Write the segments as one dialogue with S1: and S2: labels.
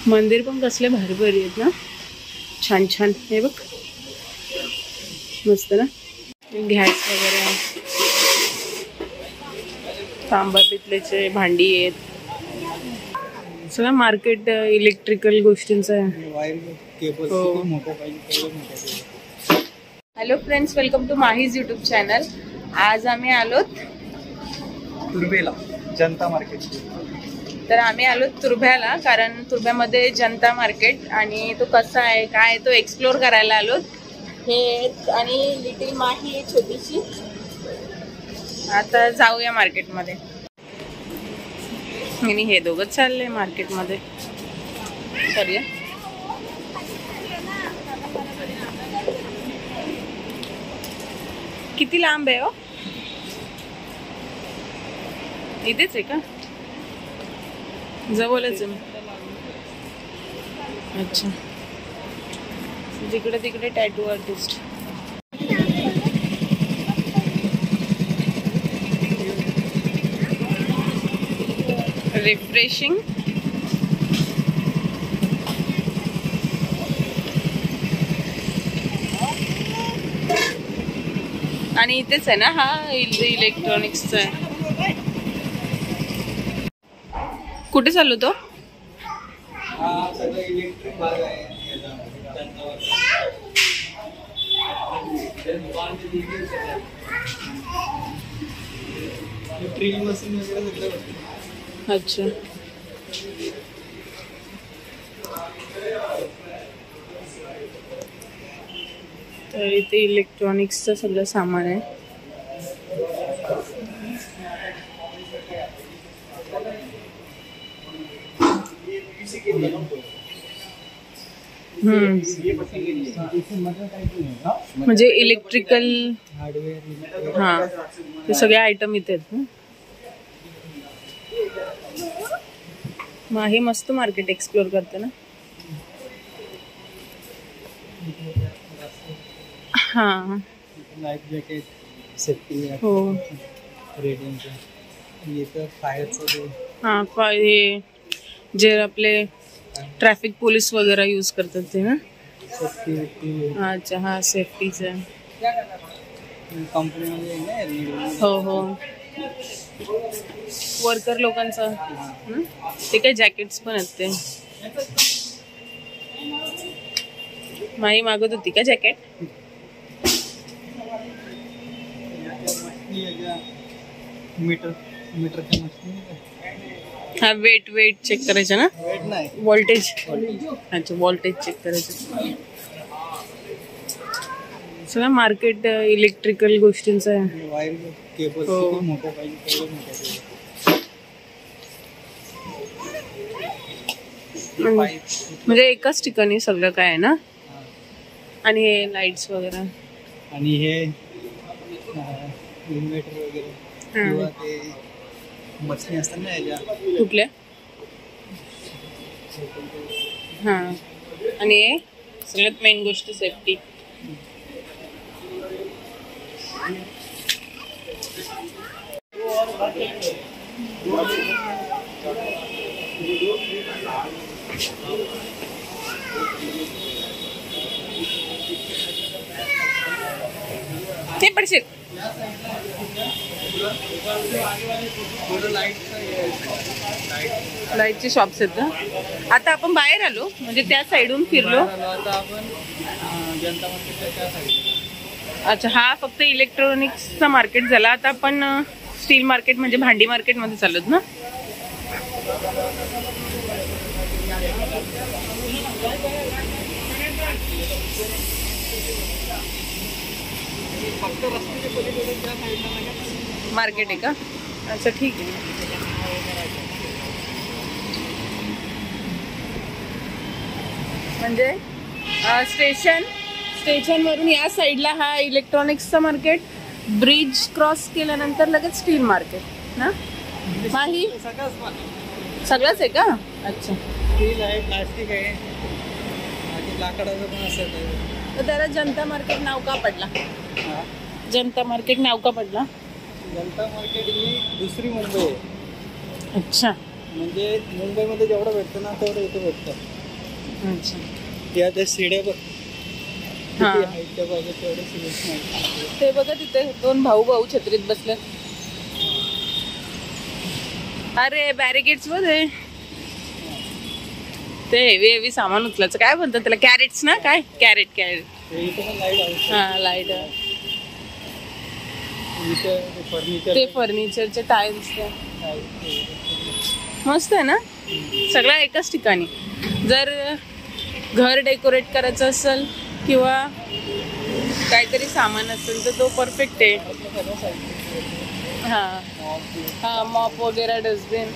S1: मंदिर पण कसले भारी भारी आहेत ना, छान छान. हे बघ मस्त ना. गॅस वगैरे, तांबा पितलेचे भांडी आहेत. सगळं मार्केट इलेक्ट्रिकल गोष्टींचं आहे. Hello friends, welcome to Mahi's YouTube channel. आज आम्ही आलोत
S2: तुर्भ्याला, जनता मार्केट.
S1: तर आम्ही आलो तुर्भ्याला, कारण तुर्भ्यामध्ये जनता मार्केट आणि तो कसा आहे काय आहे तो एक्सप्लोर करायला आलो. हे आणि लिटिल माही आहे छोटीशी. आता जाऊया मार्केटमध्ये. आणि हे दोघंच चालले मार्केटमध्ये. सॉरी, किती लांब आहे हो? इथेच आहे का? जवळच आहे. अच्छा, जिकडे तिकडे टॅटू आर्टिस्ट. रिफ्रेशिंग. आणि इथेच आहे ना हा इलेक्ट्रॉनिक्सचा आहे. कुठे चाललो तो? अच्छा, तर इथे इलेक्ट्रॉनिक्सचं सगळं सामान आहे. म्हणजे इलेक्ट्रिकल हार्डवेअर, हा, ते सगळे आयटम इथे आहेत. माही मस्त मार्केट एक्सप्लोर करते ना. हा,
S2: लाईफ जॅकेट, सेफ्टी,
S1: हो,
S2: रेडियमचं, फायरचं.
S1: हा, हे जे आपले ट्रॅफिक पोलीस वगैरे यूज करतात ते ना. अच्छा, हा सेफ्टीचं
S2: कंपनीमध्ये.
S1: हो हो, वर्कर लोकांचं. ते काय जॅकेट्स पण आहेत ते. माही मागत होती का जॅकेट?
S2: मीटरच्या मशीन.
S1: हा, वेट चेक करायचं ना.
S2: वेट नाही,
S1: व्होल्टेज. अच्छा, व्होल्टेज चेक करायचं. सगळं मार्केट इलेक्ट्रिकल गोष्टींचं आहे.
S2: वायर, केबल,
S1: हो.
S2: मोठं पाहिजे
S1: म्हणजे एकाच ठिकाणी सगळं काय आहे ना. आणि हे लाईट्स वगैरे,
S2: आणि हे इन्व्हर्टर वगैरे, किंवा ते मशीन असतात ना याच्या.
S1: कुठल्या? हा, आणि सगळ्यात मेन गोष्ट सेफ्टी. ते पडशील. लाईटचे शॉप्स आहेत ना. आता आपण बाहेर आलो, म्हणजे त्या साईडून फिरलो.
S2: आता आपण जनता मार्केटच्या त्या साईडला.
S1: अच्छा, हा फक्त इलेक्ट्रॉनिक्सचा मार्केट झाला. आता आपण स्टील मार्केट म्हणजे भांडी मार्केट मध्ये चाललोत ना. मार्केट आहे का? अच्छा, ठीक आहे. म्हणजे स्टेशन वरून या साईडला हा इलेक्ट्रॉनिक्सचा मार्केट. ब्रिज क्रॉस केल्यानंतर लगेच स्टील मार्केट ना. माही सगळंच आहे का? अच्छा,
S2: स्टील आहे, प्लास्टिक आहे, लाकडाचं पण असतं.
S1: तर त्याला जनता मार्केट नाव का पडला? जनता मार्केट नाव का पडला?
S2: जनता मार्केट ही मुंबई आहे.
S1: अच्छा,
S2: म्हणजे मुंबईमध्ये जेवढं भेटतं ना तेवढं इथे भेटतं.
S1: अच्छा.
S2: या त्या शिड्या बघ.
S1: हा.
S2: किती हाईटच्या पाहिजे तेवढे शिड्या नाही.
S1: ते बघा तिथे 2 भाऊ छत्रीत बसले. अरे बॅरिकेड्स मध्ये ते हेवी सामान उचलायचं काय म्हणतात त्याला, कॅरेट्स ना, काय कॅरेट.
S2: इथे पण लाईट आहे.
S1: हा लाईट.
S2: इथे फर्निचर.
S1: ते फर्निचरचे टाईल्स मस्त आहे ना. सगळं एकाच ठिकाणी. जर घर डेकोरेट करायचं असेल किंवा काहीतरी सामान असेल तर तो परफेक्ट आहे. हा हा मॉप वगैरे, डस्टबिन.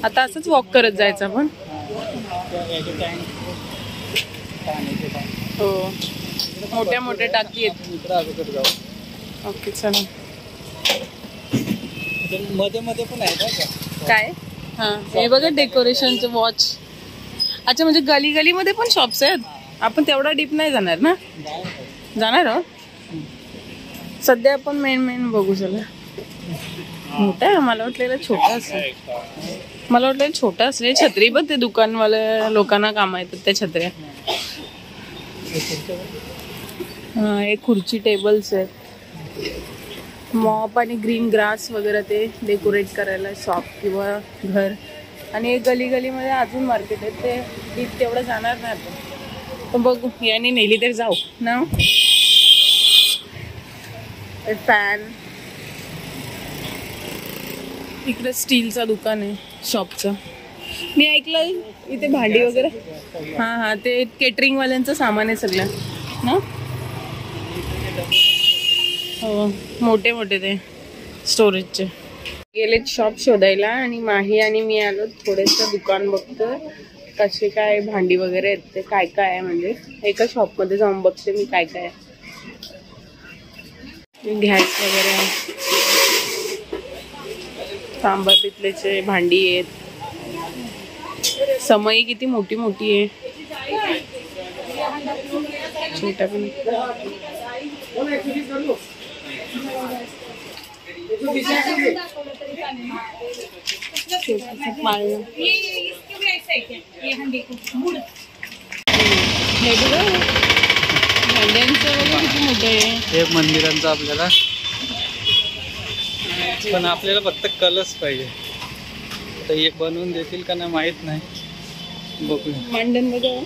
S1: आता असंच वॉक करत जायचं आपण. हो मोठ्या टाकी आहेत. ओके चला.
S2: मध्ये पण आहे का
S1: काय. हा हे बघा डेकोरेशनचे वॉच. अच्छा म्हणजे गलीमध्ये पण शॉप्स आहेत. आपण तेवढा डीप नाही जाणार ना. जाणार आहोत सध्या आपण मेन बघू सगळं. मोठा आहे. मला वाटलेलं छोटा असेल. छत्री बघ ते दुकानवाल्या लोकांना काम येतात त्या छत्र्या. हा हे खुर्ची टेबल्स आहेत. मॉप आणि ग्रीन ग्रास वगैरे ते डेकोरेट करायला शॉप किंवा घर. आणि एक गलीमध्ये अजून मार्केट आहे. ते डीप तेवढं जाणार नाही आपण. पण बघू याने नेली तर जाऊ ना. फॅन. इकडे स्टीलचं दुकान आहे शॉपचं. मी ऐकलं इथे भांडी वगैरे. हा ते केटरिंग वाल्यांचं सामान आहे सगळं ना. हो मोठे ते स्टोरेजचे. गेले शॉप शोधायला आणि माही आणि मी आलो थोडंसं दुकान बघतो कसे काय भांडी वगैरे आहेत ते काय आहे. म्हणजे एका शॉपमध्ये जाऊन बघते मी काय आहे. गॅस वगैरे, तांबा पितलेचे भांडी आहेत. समई किती मोठी आहे. छोट्या पण.
S2: हे मंदिरांचं आपल्याला. पण आपल्याला फक्त कलच पाहिजे. तर हे बनवून देतील का नाही माहित नाही. बघूया.
S1: मांडण बघा.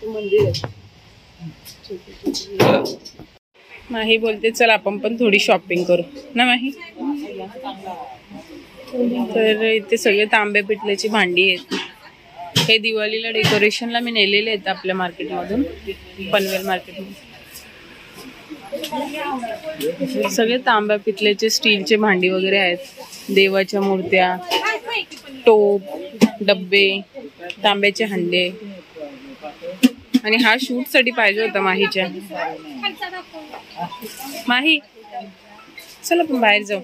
S1: मंदिर आहे. माही बोलते चल आपण पण थोडी शॉपिंग करू ना माही. तर इथे सगळे तांबे पिठल्याची भांडी आहेत. हे दिवाळीला डेकोरेशनला मी नेलेले आहेत आपल्या मार्केटमधून, पनवेल मार्केटमधून. सगळे तांब्या पितलेचे स्टीलचे भांडी वगैरे आहेत. देवाच्या मूर्त्या, टोप, डब्बे, तांब्याचे हंडे. आणि हा शूट साठी पाहिजे होता माहीच्या. माही चल आपण बाहेर जाऊ.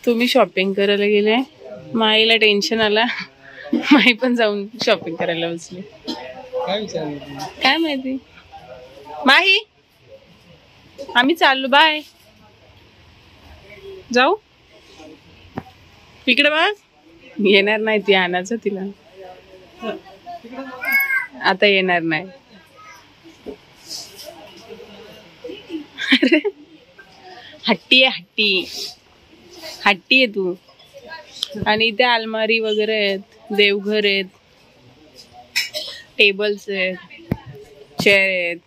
S1: तुम्ही शॉपिंग करायला गेले, माहीला टेन्शन आला. माही पण जाऊन शॉपिंग करायला बसली. काय माहिती. माही आम्ही चाललो, बाय. जाऊ इकडे बघ. येणार नाही ती, आणायचं तिला. आता येणार नाही. अरे हट्टी आहे, हट्टी आहे तू. आणि इथे अलमारी वगैरे आहेत, देवघर आहेत, टेबल्स आहेत, चेअर आहेत.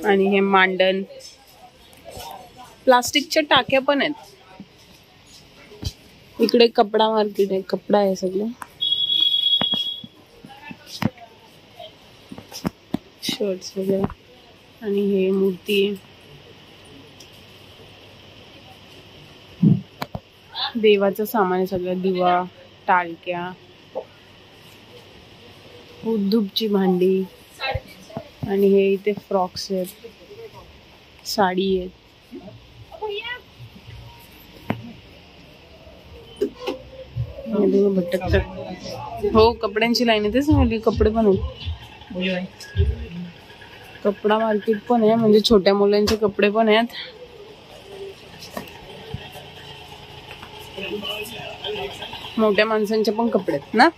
S1: आणि हे मांडण, प्लास्टिकच्या टाक्या पण आहेत. इकडे कपडा मार्केट आहे, कपडा आहे सगळं. शर्ट्स वगैरे. आणि हे मूर्ती आहे, देवाचं सामान आहे सगळं. दिवा, टाळक्या, उद्धूपची भांडी. आणि हे इथे फ्रॉक्स आहेत, साडी आहेत. भटकतात. हो कपड्यांची लाईन आहे, तेच म्हणली कपडे पण आहेत. कपडा मार्केट पण आहे, म्हणजे छोट्या मुलांचे कपडे पण आहेत. मोठ्या माणसांचे पण कपडे आहेत ना.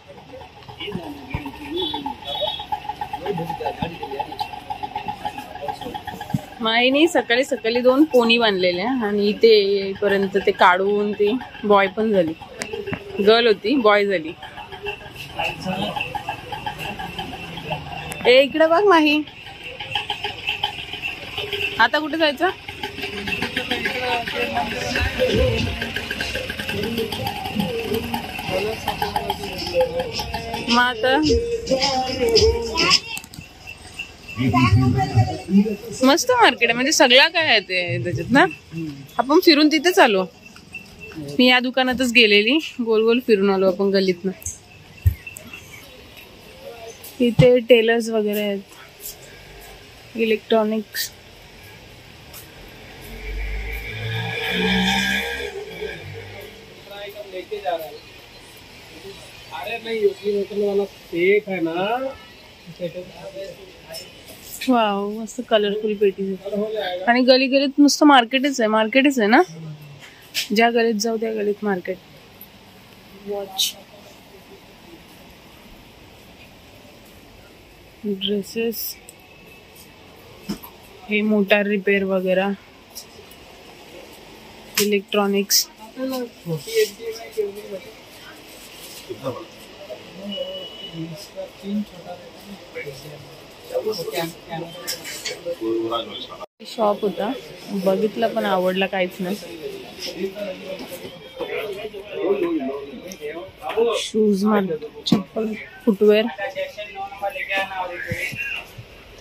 S1: माईने सकाळी सकाळी 2 पोनी बांधलेले आणि इथे येईपर्यंत ते काढून ते बॉय पण झाली. गर्ल होती बॉय झाली. ए इकडे बघ माही. आता कुठे जायचं? मग आता मस्त मार्केट आहे, म्हणजे सगळं काय आहे ते त्याच्यात ना. आपण फिरून तिथे चालू. मी या दुकानातच गेलेली, गोल गोल फिरून आलो आपण गल्लीतनं. इथे टेलर्स वगैरे आहेत, इलेक्ट्रॉनिक्स. वाव मस्त कलरफुल पेटी. आणि गली गलीत नुसतं मार्केटच आहे ना. ज्या गलीत जाऊ त्या गलीत मार्केट. वॉच, ड्रेसेस, हे मोटार रिपेअर वगैरह, इलेक्ट्रॉनिक्स. शॉप होता, बघितला पण आवडला काहीच नाही. शूज, चप्पल, फुटवेअर,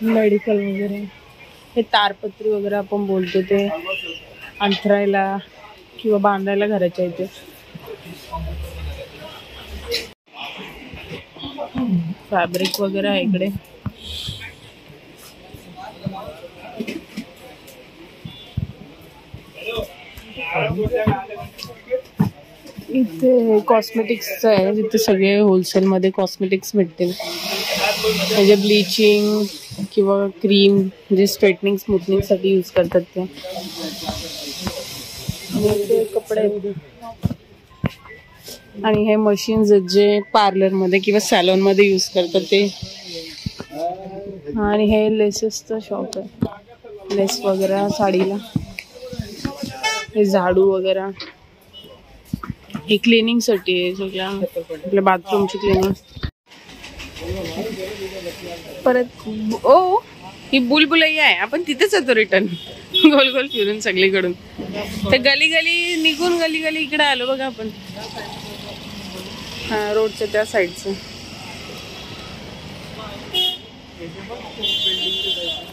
S1: मेडिकल वगैरे. हे तारपत्री वगैरे आपण बोलतो ते अंथरायला किंवा बांधायला घराच्या इथे. फॅब्रिक वगैरे आहे इकडे. इथे कॉस्मेटिक्स आहे, जिथे सगळे होलसेल मध्ये कॉस्मेटिक्स भेटतील. म्हणजे ब्लिचिंग किंवा क्रीम, म्हणजे स्ट्रेटनिंग स्मूथनिंग साठी यूज करतात ते. आणि कपडे आणि हे मशीन्स जे पार्लर मध्ये किंवा सॅलॉन मध्ये यूज करतात ते. आणि हे लेसेसचं शॉप आहे, लेस वगैरे साडीला. हे झाडू वगैरे, हे क्लिनिंग साठी आहे सगळ्या, आपल्या बाथरूमची क्लिनिंग. परत ही बुलबुलैया आहे, आपण तिथेच येतो रिटर्न गोल गोल फिरून सगळीकडून. तर गली गली निघून गली गली इकडे आलो बघा आपण. हा रोडच्या त्या साईडचं.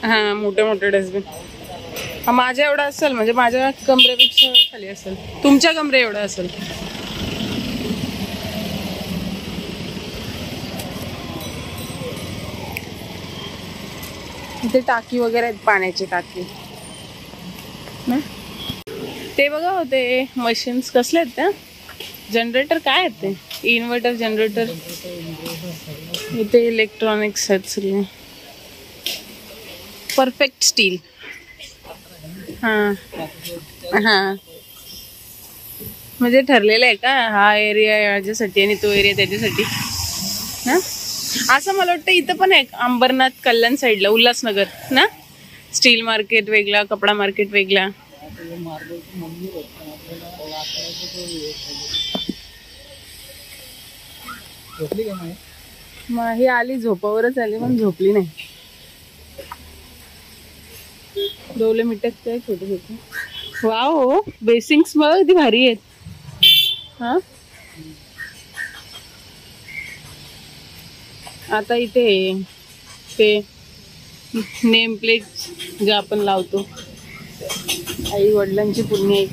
S1: हा मोठे मोठे डस्टबिन. हा माझ्या एवढा असेल, म्हणजे माझ्या कमरेपेक्षा खाली असेल, तुमच्या कमरे एवढा असेल. इथे टाकी वगैरे आहेत, पाण्याची टाकी ना. ते बघा होते मशीन्स कसले आहेत त्या. जनरेटर काय आहेत ते, इन्व्हर्टर जनरेटर. इथे इलेक्ट्रॉनिक्स आहेत सगळे. Perfect steel. हा हा म्हणजे ठरलेलं आहे का हा एरिया याच्यासाठी आणि तो एरिया त्याच्यासाठी ना. असं मला वाटतं इथं पण आहे अंबरनाथ कल्याण साईडला, उल्हासनगर ना. स्टील मार्केट वेगळा, कपडा मार्केट वेगळा. ही आली झोपावरच आली पण झोपली नाही. डोले मिटक काय छोटे छोटे. वाव बेसिंग्स बघ किती भारी आहेत. हा आता इथे ते नेम प्लेट जे आपण लावतो, आई वडिलांची पुण्य आहे.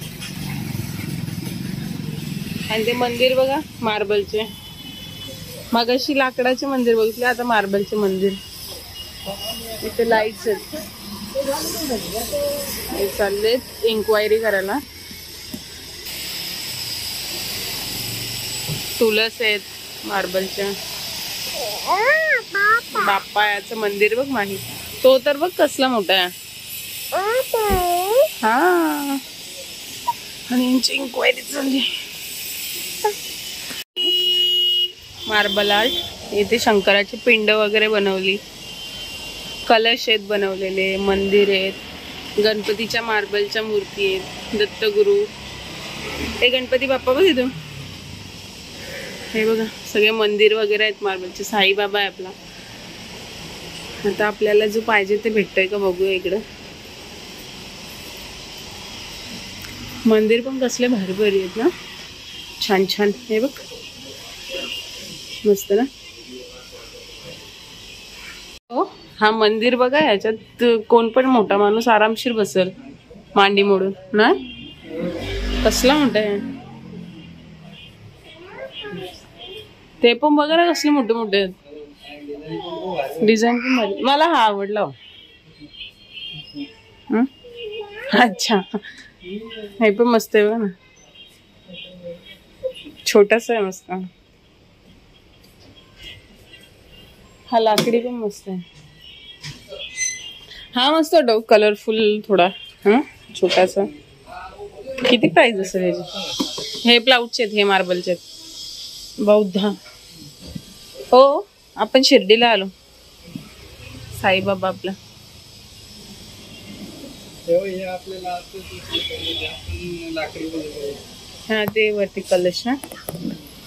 S1: आणि ते मंदिर बघा मार्बलचे. मगाशी लाकडाचे मंदिर बघितले, आता मार्बलचे मंदिर. इथे लाईट्स आहेत. हे चाललेत इन्क्वायरी करायला. तुळस आहेत मार्बलच्या. बाप्पा याचं मंदिर बघ माही. तो तर बघ कसला मोठा आहे. हा आणि यांची इन्क्वायरी चालली. Marble art. इथे शंकराची पिंड वगैरे बनवली, कलश आहेत बनवलेले, मंदिर आहेत, गणपतीच्या मार्बलच्या मूर्ती आहेत, दत्तगुरु. हे गणपती बाप्पा बघ इथून. हे बघा सगळे मंदिर वगैरे आहेत मार्बलचे. साईबाबा आहे आपला. आता आपल्याला जो पाहिजे ते भेटतंय का बघूया इकडं. मंदिर पण कसले भारी भारी आहेत ना, छान छान. हे बघ मस्त ना. हो हा मंदिर बघा, ह्याच्यात कोण पण मोठा माणूस आरामशीर बसेल मांडी मोडून ना. कसला मोठा आहे. ते पण बघा ना कसले मोठे मोठे आहेत. डिझाईन पण भारी. मला हा आवडला. अच्छा हे पण मस्त आहे बघा ना, छोटासा आहे मस्त. हा लाकडी पण मस्त आहे. हा मस्त वाटतो कलरफुल थोडा. हा छोटासा. किती प्राइस असेल याची. हे ब्लाऊजचे आहेत, हे मार्बलचे आहेत. बौद्ध. हो आपण शिर्डीला आलो. साईबाबा आपला. हा ते वरती कलश ना.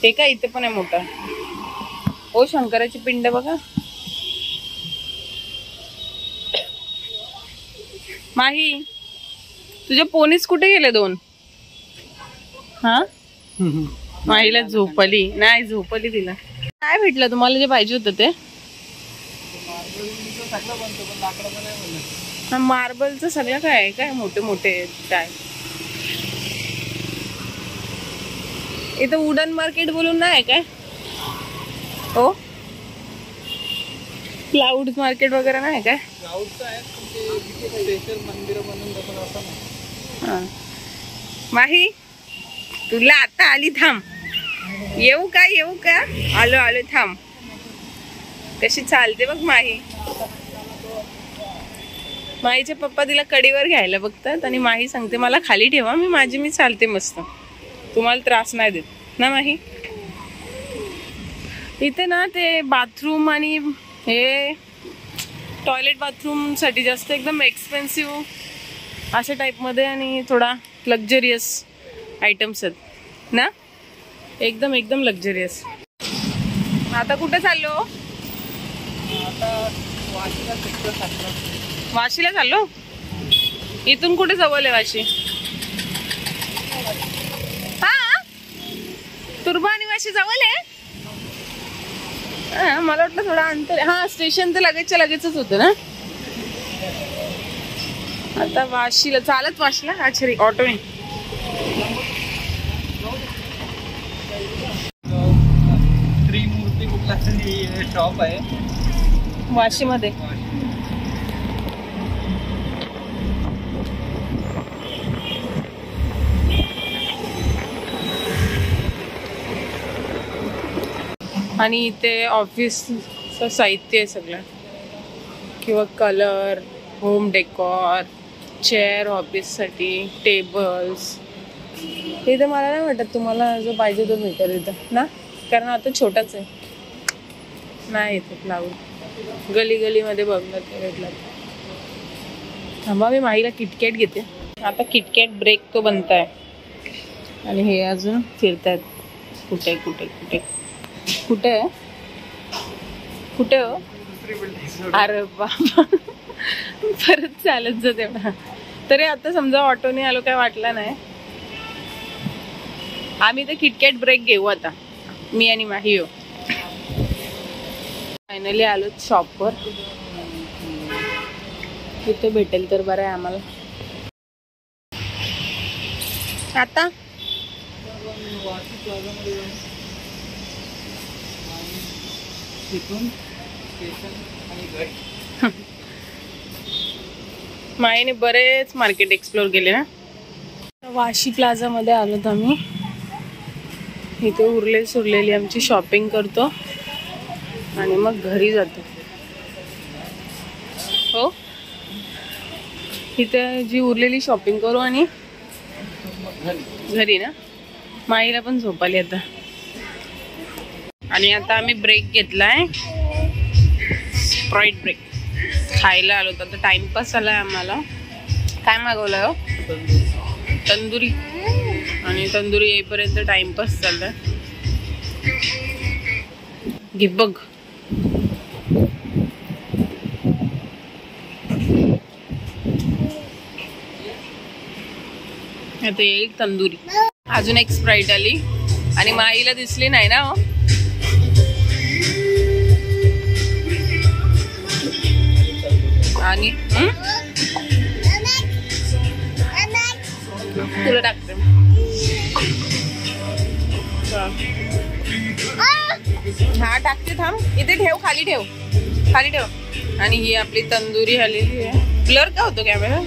S1: ते काय इथे पण आहे मोठा. ओ शंकराची पिंड बघा. माही तुझ्या पोनीस कुठे गेले दोन. हा माहीला झोपली नाही. झोपली तिला. काय भेटलं तुम्हाला जे पाहिजे होतं ते. मार्बलचं सगळं काय आहे काय मोठे मोठे काय. इथं वुडन मार्केट बोलून नाही काय. हो क्लाउड मार्केट वगैरे नाही काय. माही तुला आता आली. थांब. येऊ का येऊ का. आलो आलो थांब. कशी चालते बघ माही. माहीचे पप्पा तिला कडीवर घ्यायला बघतात आणि माही सांगते मला खाली ठेवा, मी चालते मस्त, तुम्हाला त्रास नाही देत ना माही. इथे ना ते बाथरूम आणि हे टॉयलेट बाथरूम साठी जास्त एकदम एक्सपेन्सिव्ह अशा टाइप मध्ये आणि थोडा लक्झरियस आयटम्स आहेत ना. एकदम एकदम लक्झरियस. आता कुठे चाललो. वाशीला चाललो. इथून कुठे जवळ आहे वाशी. हा तुर्भा आणि वाशी जवळ आहे. मला वाटलं थोडा अंतर. हा स्टेशन तर लगेचच्या लगेचच होतं ना. आता वाशीला चालत. वाशीला अच्छा ऑटोने.
S2: त्रिमूर्ती कुठला शॉप आहे
S1: वाशी मध्ये. आणि इथे ऑफिसचं साहित्य आहे सगळं, किंवा कलर, होम डेकॉर, चेअर ऑफिससाठी, टेबल्स. इथं मला नाही वाटत तुम्हाला जो पाहिजे तो भेटेल इथं ना, कारण आता छोटाच आहे नाही. इथे क्लाउड गली गलीमध्ये बघलं ते भेटलं. थांबा मी माहीला किटकॅट घेते. आता किटकॅट ब्रेक तो बनताय आणि हे अजून फिरतायत. कुठे कुठे कुठे कुठे आहे कुठे हो. अरे बाबा परत चालत जा तेवढा. तरी आता समजा ऑटोने आलो काय वाटलं नाही. आम्ही तर किटकॅट ब्रेक घेऊ आता मी आणि माही हो. फायनली आलो शॉपवर. इथे भेटेल तर बरं आहे आम्हाला. आता माईने बरेच मार्केट एक्सप्लोर केले ना. वाशी प्लाझा मध्ये आलो तर आम्ही. इथे उरलेली आमची शॉपिंग करतो आणि मग घरी जातो. हो, इथे जी उरलेली शॉपिंग करू आणि घरी ना. माईला पण झोप आली आता. आणि आता आम्ही ब्रेक घेतलाय, स्प्राईट ब्रेक. खायला आलो तर टाइमपास आलाय आम्हाला. काय मागवलं हो? तंदुरी. आणि तंदुरी येईपर्यंत टाइमपास चाललाय. घे बघ. आता येईल तंदुरी. अजून एक स्प्राईट आली आणि माईला दिसली नाही ना. हो, आणि तुला टाकते. हा टाकते, थांब. इथे ठेव, खाली ठेव, खाली ठेव. आणि ही आपली तंदुरी आलेली आहे. ब्लर का होतो कॅमेरा?